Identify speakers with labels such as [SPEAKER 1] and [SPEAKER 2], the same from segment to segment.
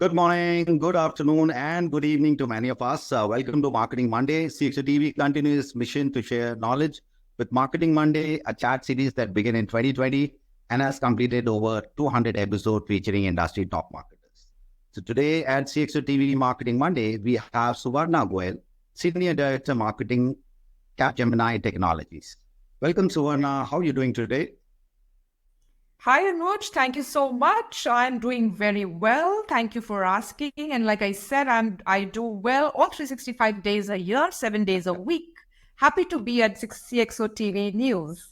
[SPEAKER 1] Good morning, good afternoon, and good evening to many of us. Welcome to Marketing Monday. CXO TV continues mission to share knowledge with Marketing Monday, a chat series that began in 2020 and has completed over 200 episodes featuring industry top marketers. So today at CXO TV Marketing Monday, we have Suvarna Goel, Senior Director Marketing, Capgemini Technologies. Welcome, Suvarna. How are you doing today?
[SPEAKER 2] Hi, Anuj. Thank you so much. I'm doing very well. Thank you for asking. And like I said, I do well all 365 days a year, 7 days a week. Happy to be at CXO TV News.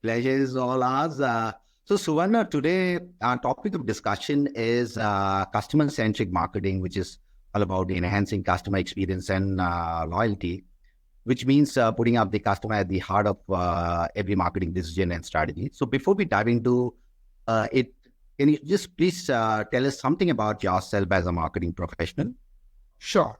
[SPEAKER 1] Pleasure is all ours. So, Suvarna, today our topic of discussion is customer-centric marketing, which is all about enhancing customer experience and loyalty, which means putting up the customer at the heart of every marketing decision and strategy. So before we dive into it, can you just please tell us something about yourself as a marketing professional?
[SPEAKER 2] Sure.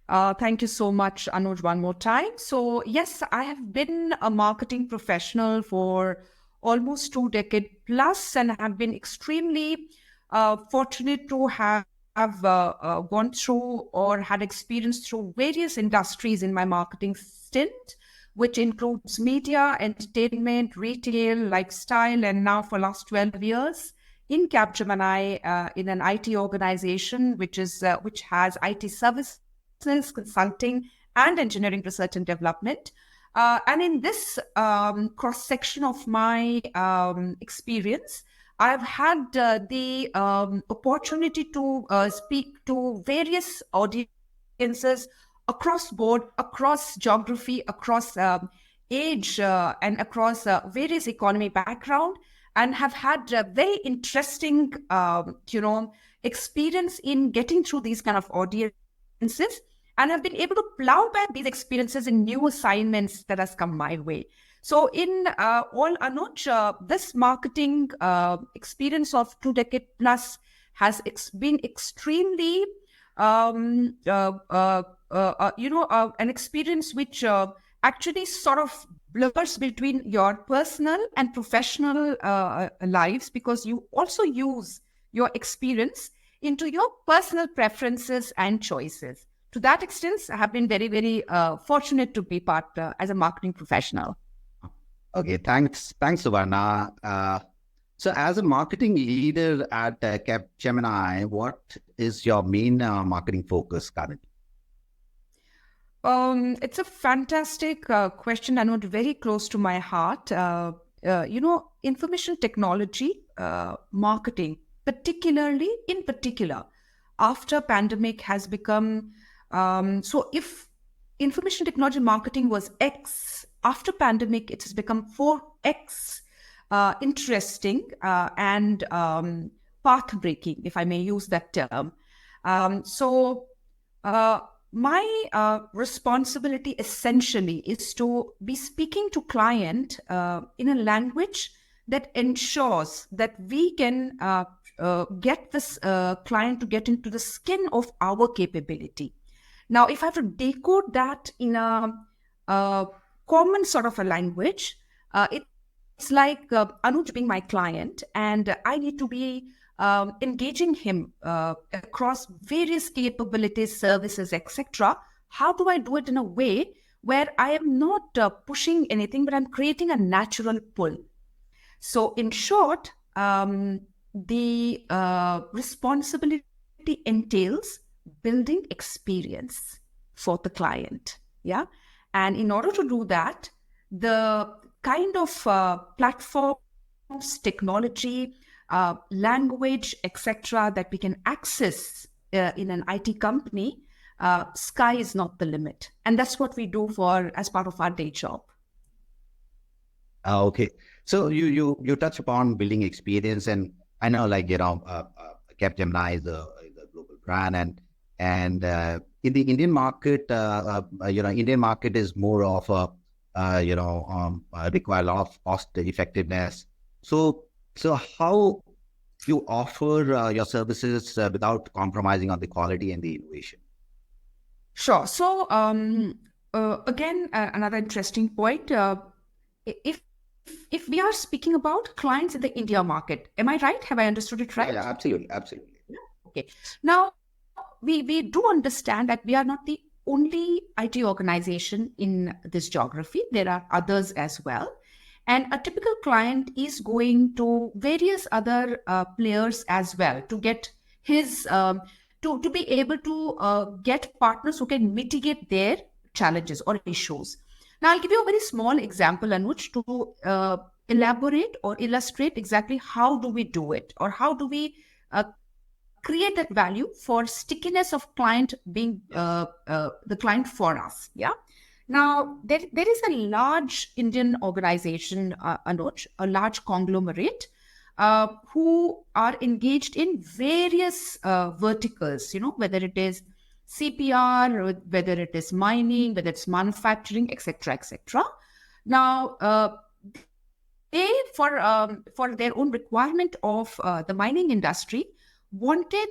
[SPEAKER 2] Thank you so much, Anuj, one more time. So yes, I have been a marketing professional for almost 2 decades plus, and have been extremely fortunate to have gone through or had experience through various industries in my marketing stint, which includes media, entertainment, retail, lifestyle, and now for last 12 years in Capgemini, in an IT organization which has IT services, consulting, and engineering research and development. And in this cross section of my experience, I've had the opportunity to speak to various audiences across board, across geography, across age, and across various economy background, and have had a very interesting, experience in getting through these kind of audiences, and have been able to plow back these experiences in new assignments that has come my way. So in all, Anuj, this marketing experience of 2 decades plus has been extremely, an experience which actually sort of blurs between your personal and professional lives, because you also use your experience into your personal preferences and choices. To that extent, I have been very, very fortunate to be part as a marketing professional.
[SPEAKER 1] Okay, thanks, Suvarna. So as a marketing leader at Capgemini, what is your main marketing focus currently?
[SPEAKER 2] It's a fantastic question, and not very close to my heart. Information technology marketing, in particular, after pandemic has become, so if information technology marketing was X, after pandemic, it has become 4X interesting and path-breaking, if I may use that term. My responsibility essentially is to be speaking to client in a language that ensures that we can get this client to get into the skin of our capability. Now, if I have to decode that in a common sort of a language, it's like Anuj being my client, and I need to be engaging him across various capabilities, services, etc. How do I do it in a way where I am not pushing anything, but I'm creating a natural pull? So in short, the responsibility entails building experience for the client. Yeah. And in order to do that, the kind of platforms, technology, language, etc., that we can access in an IT company, sky is not the limit. And that's what we do as part of our day job.
[SPEAKER 1] Okay. So you touch upon building experience, and I know, Capgemini is a global brand, and in the Indian market, Indian market is more of require a lot of cost effectiveness. So how you offer your services without compromising on the quality and the innovation?
[SPEAKER 2] Sure. So again, another interesting point. If we are speaking about clients in the India market, am I right? Have I understood it right?
[SPEAKER 1] Yeah, absolutely.
[SPEAKER 2] Okay. Now, we do understand that we are not the only IT organization in this geography. There are others as well. And a typical client is going to various other players as well to get his, to be able to get partners who can mitigate their challenges or issues. Now, I'll give you a very small example, Anuj, to elaborate or illustrate exactly how do we do it, or how do we create that value for stickiness of client being the client for us. Yeah. Now, there is a large Indian organization, Anuj, a large conglomerate, who are engaged in various verticals, whether it is CPR, or whether it is mining, whether it's manufacturing, etc., etc. Now, they, for their own requirement of the mining industry, wanted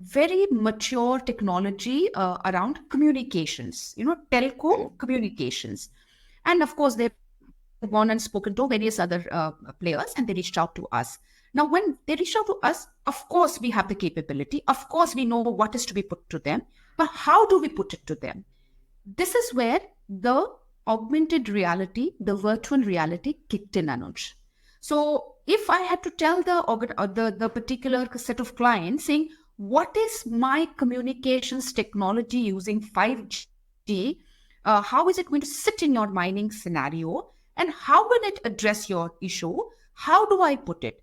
[SPEAKER 2] very mature technology around communications, telco communications. And of course, they've gone and spoken to various other players, and they reached out to us. Now, when they reached out to us, of course, we have the capability. Of course, we know what is to be put to them. But how do we put it to them? This is where the augmented reality, the virtual reality kicked in, Anuj. So if I had to tell the particular set of clients saying, what is my communications technology using 5G? How is it going to sit in your mining scenario? And how will it address your issue? How do I put it?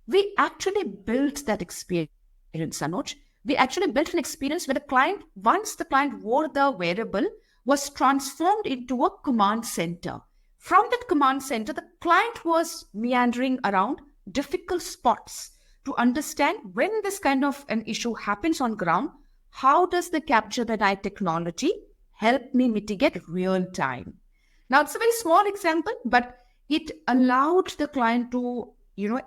[SPEAKER 2] We actually built that experience, Anuj. We actually built an experience where the client, once the client wore the wearable, was transformed into a command center. From that command center, the client was meandering around difficult spots to understand when this kind of an issue happens on ground, how does the Capgemini technology help me mitigate real time? Now, it's a very small example, but it allowed the client to,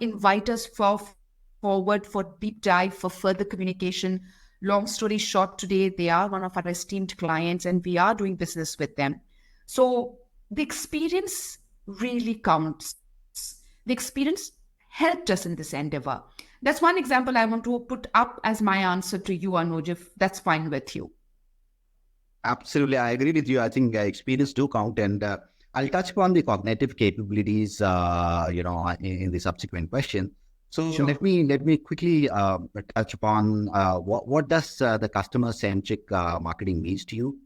[SPEAKER 2] invite us forward for deep dive, for further communication. Long story short, today they are one of our esteemed clients and we are doing business with them. So the experience really counts. The experience helped us in this endeavor. That's one example I want to put up as my answer to you, Anuj, if that's fine with you.
[SPEAKER 1] Absolutely, I agree with you. I think experience do count, and I'll touch upon the cognitive capabilities, in the subsequent question. So
[SPEAKER 2] Sure.
[SPEAKER 1] let me quickly touch upon what does the customer-centric marketing means to you,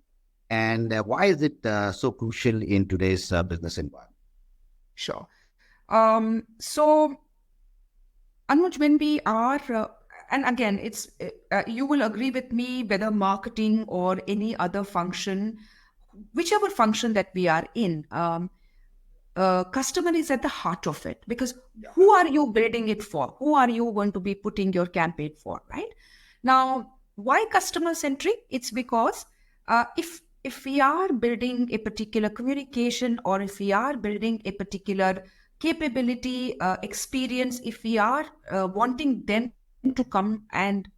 [SPEAKER 1] and why is it so crucial in today's business environment?
[SPEAKER 2] Sure. So, Anuj, when we are, and again, it's you will agree with me, whether marketing or any other function, whichever function that we are in, customer is at the heart of it, because who are you building it for? Who are you going to be putting your campaign for, right? Now, why customer centric? It's because if we are building a particular communication, or if we are building a particular capability, experience, if we are wanting them to come and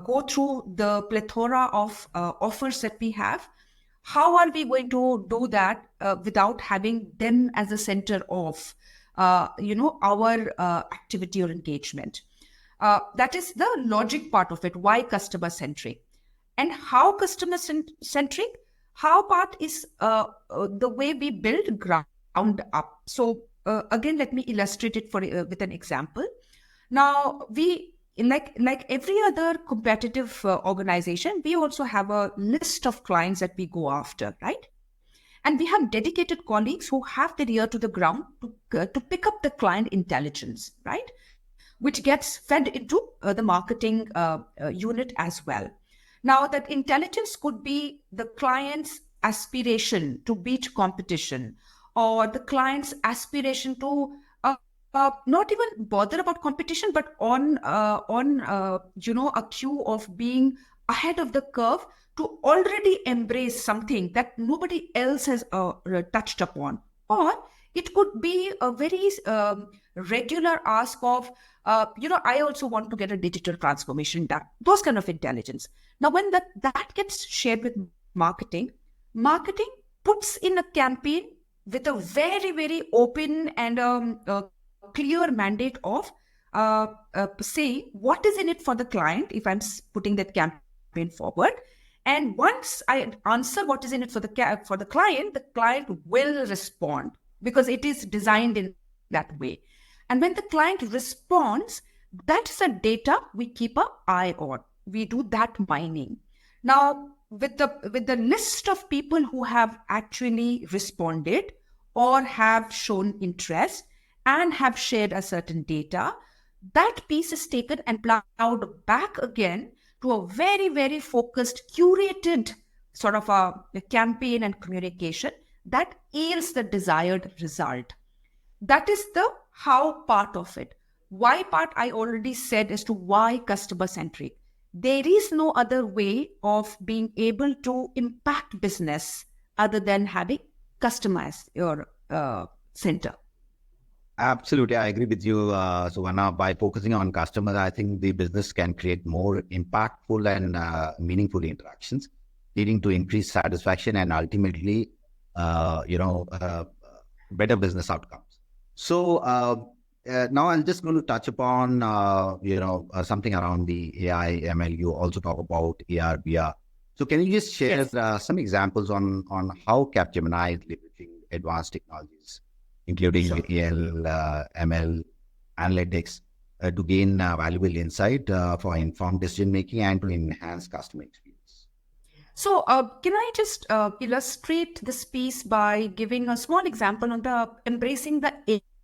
[SPEAKER 2] go through the plethora of offers that we have, how are we going to do that without having them as a center of our activity or engagement? That is the logic part of it. Why customer centric? And how customer centric? How part is the way we build ground up. So again, let me illustrate it with an example. Now, we like every other competitive organization, we also have a list of clients that we go after, right? And we have dedicated colleagues who have their ear to the ground to pick up the client intelligence, right? Which gets fed into the marketing unit as well. Now, that intelligence could be the client's aspiration to beat competition, or the client's aspiration to not even bother about competition, but on a queue of being ahead of the curve, to already embrace something that nobody else has touched upon. Or it could be a very regular ask of, I also want to get a digital transformation done. Those kind of intelligence. Now, when that gets shared with marketing puts in a campaign with a very, very open and clear mandate of say what is in it for the client if I'm putting that campaign forward. And once I answer what is in it for the client will respond because it is designed in that way. And when the client responds, that's the data we keep an eye on. We do that mining. Now, with the list of people who have actually responded or have shown interest and have shared a certain data, that piece is taken and plowed back again to a very, very focused, curated sort of a campaign and communication that yields the desired result. That is the how part of it. Why part I already said as to why customer centric. There is no other way of being able to impact business other than having customer as your center.
[SPEAKER 1] Absolutely, I agree with you, Suvarna. By focusing on customers, I think the business can create more impactful and meaningful interactions, leading to increased satisfaction and ultimately, better business outcomes. So now I'm just going to touch upon, something around the AI, ML. You also talk about AR, VR. So can you just share some examples on how Capgemini is leveraging advanced technologies, including AL, ML, analytics, to gain valuable insight for informed decision making and to enhance customer experience?
[SPEAKER 2] So, can I just illustrate this piece by giving a small example on the embracing the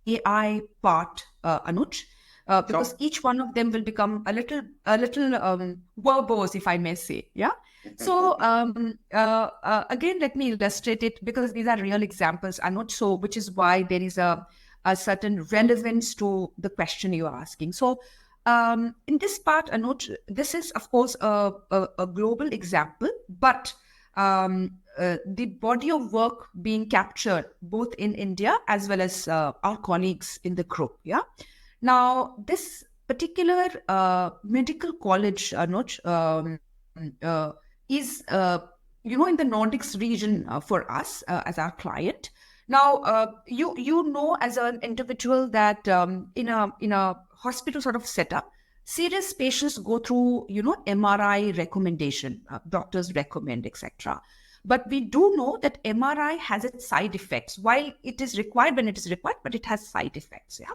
[SPEAKER 2] AI part, Anuj? Because each one of them will become a little verbose, if I may say. Yeah. So again, let me illustrate it because these are real examples, Anuj. So, which is why there is a certain relevance to the question you are asking. So, in this part, Anuj, this is of course a global example, but the body of work being captured both in India as well as our colleagues in the group. Yeah. Now, this particular medical college, Anuj, is in the Nordics region for us as our client. Now, you know as an individual that in a hospital sort of setup, serious patients go through MRI recommendation, doctors recommend, etc. But we do know that MRI has its side effects. While it is required when it is required, but it has side effects. Yeah.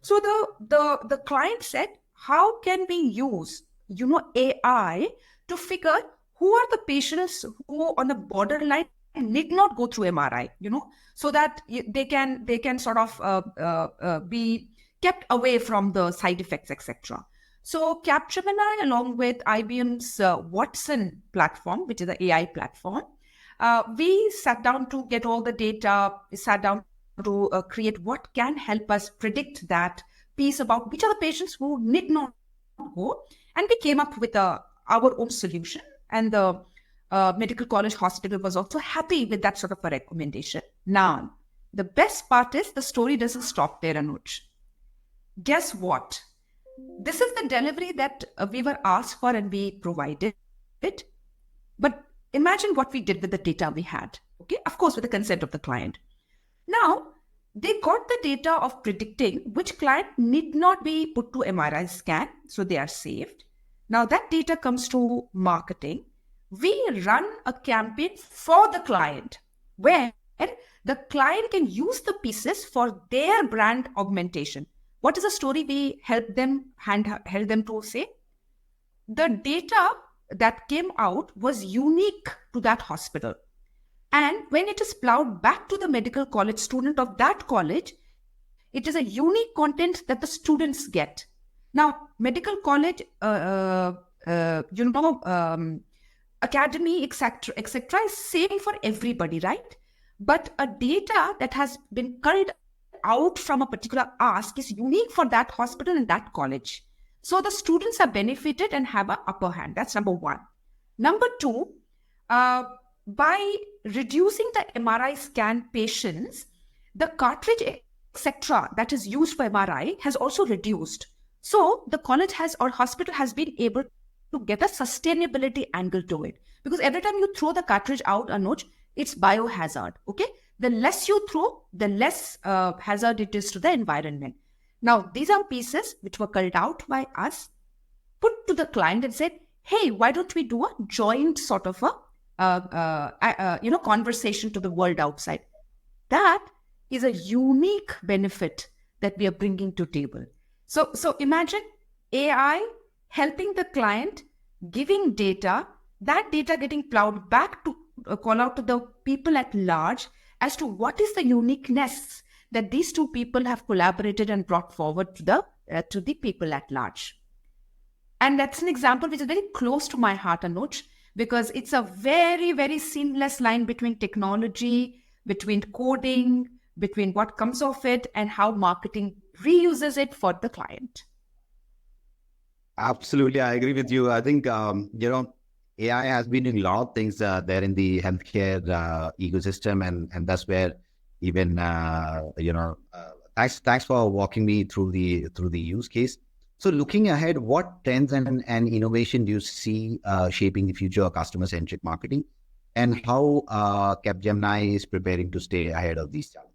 [SPEAKER 2] So the client said, how can we use AI to figure who are the patients who on the borderline need not go through MRI, so that they can sort of be kept away from the side effects, etc. So Capgemini, along with IBM's Watson platform, which is the AI platform, we sat down to get all the data, sat down to create what can help us predict that piece about which are the patients who need not go. And we came up with our own solution. And the medical college hospital was also happy with that sort of a recommendation. Now, the best part is the story doesn't stop there, Anuj. Guess what? This is the delivery that we were asked for and we provided it. But imagine what we did with the data we had. Okay, of course, with the consent of the client. Now, they got the data of predicting which client need not be put to MRI scan, so they are saved. Now, that data comes to marketing. We run a campaign for the client where the client can use the pieces for their brand augmentation. What is the story we held them to say? The data that came out was unique to that hospital. And when it is plowed back to the medical college student of that college, it is a unique content that the students get. Now, medical college, academy, etc., is same for everybody, right? But a data that has been culled out from a particular ask is unique for that hospital and that college. So the students are benefited and have an upper hand. That's number one. Number two, by reducing the MRI scan patients, the cartridge, etc., that is used for MRI has also reduced. So the college or hospital has been able to get a sustainability angle to it. Because every time you throw the cartridge out, Anuj, it's biohazard. Okay? The less you throw, the less hazard it is to the environment. Now, these are pieces which were culled out by us, put to the client and said, hey, why don't we do a joint sort of a conversation to the world outside? That is a unique benefit that we are bringing to table. So imagine AI helping the client, giving data, that data getting plowed back to call out to the people at large as to what is the uniqueness that these two people have collaborated and brought forward to the people at large. And that's an example which is very close to my heart, Anuj, because it's a very, very seamless line between technology, between coding, between what comes of it, and how marketing reuses it for the client.
[SPEAKER 1] Absolutely, I agree with you. I think AI has been doing a lot of things there in the healthcare ecosystem, and that's where even thanks for walking me through the use case. So looking ahead, what trends and innovation do you see shaping the future of customer-centric marketing, and how Capgemini is preparing to stay ahead of these challenges?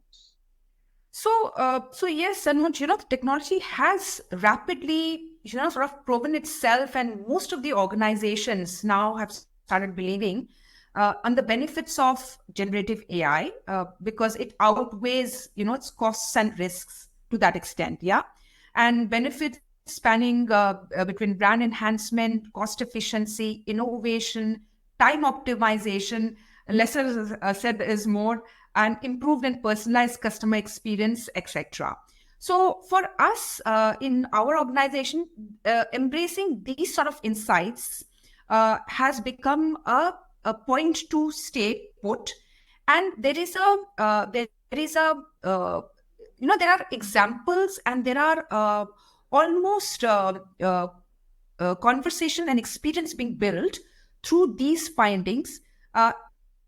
[SPEAKER 2] So yes, Anuj, the technology has rapidly, sort of proven itself, and most of the organizations now have started believing on the benefits of generative AI because it outweighs, its costs and risks to that extent, yeah, and benefits spanning between brand enhancement, cost efficiency, innovation, time optimization. Lesser said is more, and improved and personalized customer experience, etc. So for us in our organization, embracing these sort of insights has become a point to stay put. And there is there are examples, and there are almost conversation and experience being built through these findings.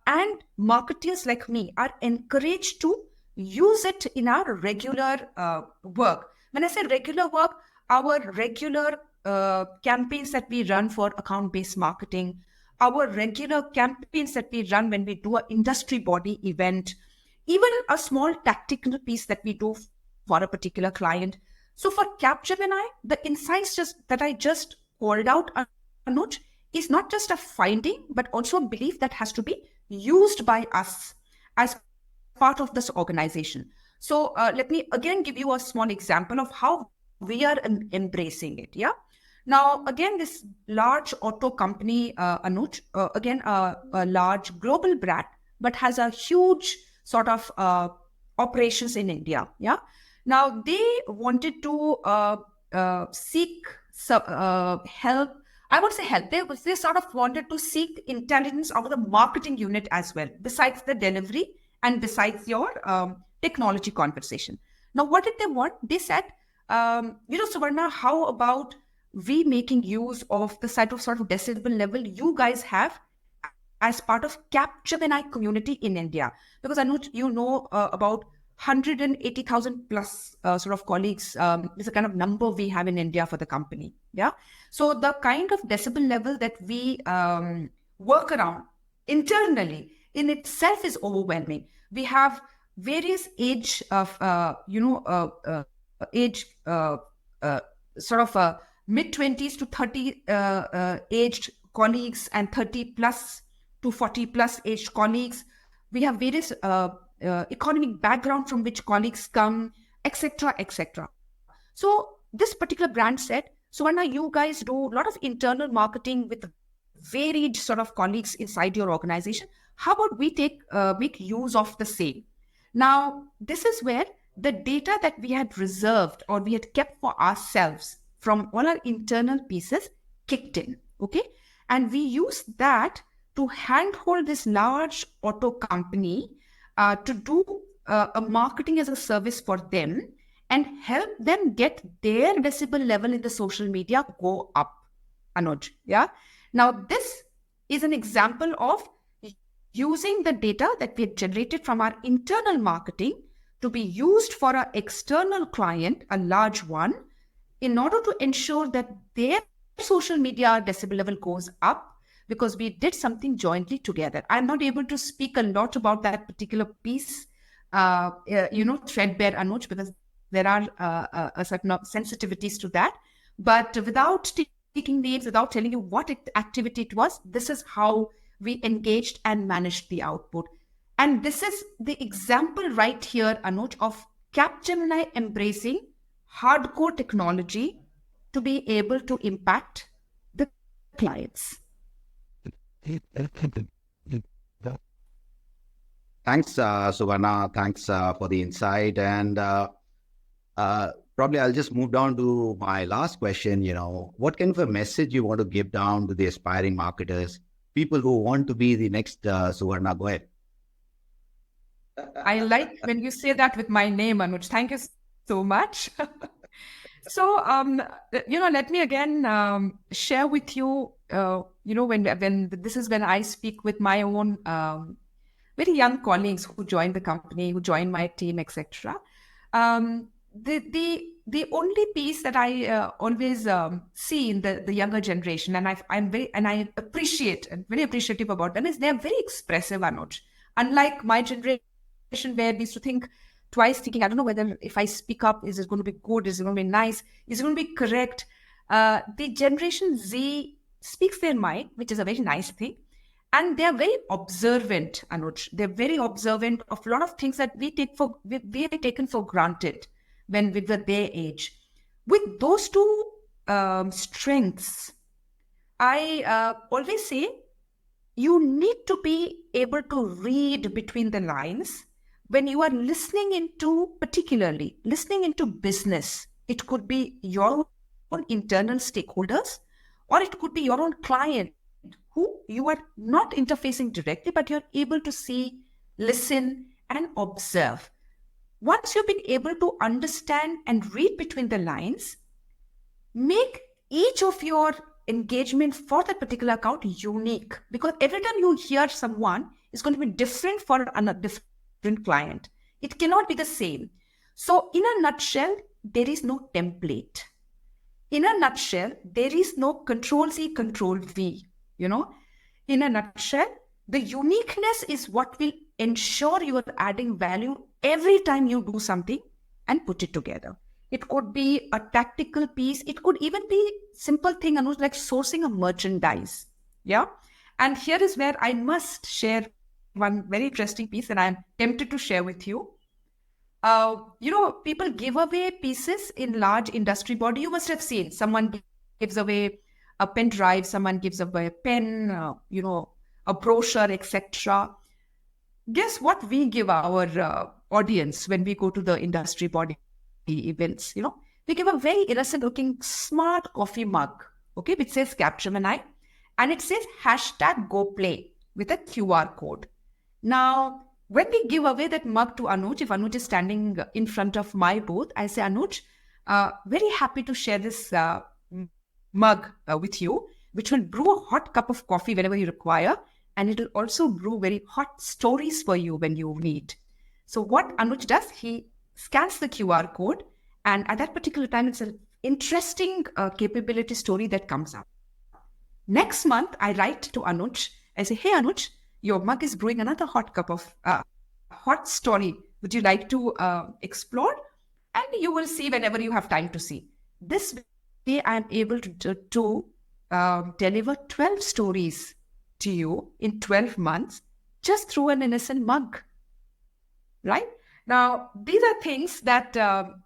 [SPEAKER 2] And marketers like me are encouraged to use it in our regular work. When I say regular work, our regular campaigns that we run for account-based marketing, our regular campaigns that we run when we do an industry body event, even a small tactical piece that we do for a particular client. So for Capgemini, the insights that I just called out, Anuj, is not just a finding, but also a belief that has to be used by us as part of this organization. So let me again give you a small example of how we are embracing it. Yeah. Now, again, this large auto company, Anuj, again, a large global brand, but has a huge sort of operations in India. Yeah. Now, they wanted to seek help. I would say help. They sort of wanted to seek intelligence out of the marketing unit as well, besides the delivery and besides your technology conversation. Now, what did they want? They said, Suvarna, how about we making use of the sort of decibel level you guys have as part of Capgemini community in India? Because I know about 180,000 plus sort of colleagues is the kind of number we have in India for the company. Yeah. So the kind of decibel level that we work around internally in itself is overwhelming. We have various age of, sort of mid-20s to 30 aged colleagues and 30 plus to 40 plus aged colleagues. We have various economic background from which colleagues come, etc., etc. So this particular brand said, Suvarna, you guys do a lot of internal marketing with varied sort of colleagues inside your organization. How about we make use of the same? Now, this is where the data that we had reserved or we had kept for ourselves from all our internal pieces kicked in, okay? And we used that to handhold this large auto company to do a marketing as a service for them and help them get their decibel level in the social media go up, Anuj. Yeah. Now, this is an example of using the data that we have generated from our internal marketing to be used for our external client, a large one, in order to ensure that their social media decibel level goes up, because we did something jointly together. I'm not able to speak a lot about that particular piece, threadbare, Anuj, because There are a certain sensitivities to that. But without taking names, without telling you what activity it was, this is how we engaged and managed the output. And this is the example right here, Anuj, of Capgemini embracing hardcore technology to be able to impact the clients.
[SPEAKER 1] Thanks, Suvarna. Thanks for the insight. And probably I'll just move down to my last question. What kind of a message you want to give down to the aspiring marketers, people who want to be the next Suvarna Goel?
[SPEAKER 2] I like when you say that with my name, Anuj. Thank you so much. So, let me again share with you, when this is when I speak with my own very young colleagues who joined the company, who joined my team, etc. The only piece that I always see in the younger generation, and I appreciate and very appreciative about them, is they are very expressive, Anuj. Unlike my generation, where we used to think twice, thinking, I don't know whether if I speak up, is it going to be good? Is it going to be nice? Is it going to be correct? The Generation Z speaks their mind, which is a very nice thing. And they're very observant, Anuj. They're very observant of a lot of things that we have taken for granted when we were their age. With those two strengths, I always say you need to be able to read between the lines when you are listening into business. It could be your own internal stakeholders, or it could be your own client who you are not interfacing directly, but you're able to see, listen, and observe. Once you've been able to understand and read between the lines, make each of your engagement for that particular account unique, because every time you hear someone is going to be different for a different client. It cannot be the same. So in a nutshell, there is no template. In a nutshell, there is no Control C, Control V. In a nutshell, the uniqueness is what will ensure you are adding value every time you do something and put it together. It could be a tactical piece. It could even be simple thing, Anuj, like sourcing a merchandise. Yeah. And here is where I must share one very interesting piece that I'm tempted to share with you. People give away pieces in large industry body. You must have seen someone gives away a pen drive, someone gives away a pen, a brochure, etc. Guess what we give our audience when we go to the industry body events? We give a very innocent looking smart coffee mug, okay, which says Capgemini, and it says #GoPlay with a QR code. Now, when we give away that mug to Anuj, if Anuj is standing in front of my booth, I say, Anuj, very happy to share this mug with you, which will brew a hot cup of coffee whenever you require, and it will also brew very hot stories for you when you need. So what Anuj does, he scans the QR code, and at that particular time, it's an interesting capability story that comes up. Next month, I write to Anuj. I say, hey, Anuj, your mug is brewing another hot cup of hot story. Would you like to explore? And you will see whenever you have time to see. This way, I am able to deliver 12 stories to you in 12 months just through an innocent mug. Right? Now, these are things that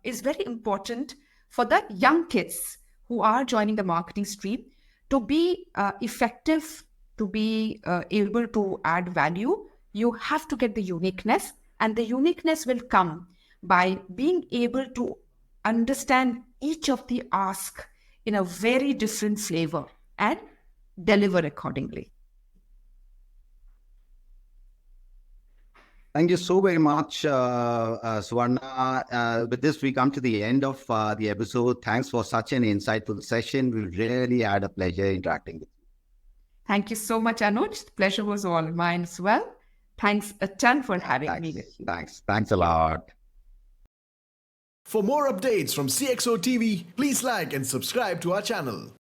[SPEAKER 2] is very important for the young kids who are joining the marketing stream to be effective, to be able to add value. You have to get the uniqueness, and the uniqueness will come by being able to understand each of the ask in a very different flavor and deliver accordingly.
[SPEAKER 1] Thank you so very much, Suvarna. With this, we come to the end of the episode. Thanks for such an insightful session. We really had a pleasure interacting with you.
[SPEAKER 2] Thank you so much, Anuj. The pleasure was all mine as well. Thanks a ton for having me with you.
[SPEAKER 1] Thanks a lot.
[SPEAKER 3] For more updates from CXO TV, please like and subscribe to our channel.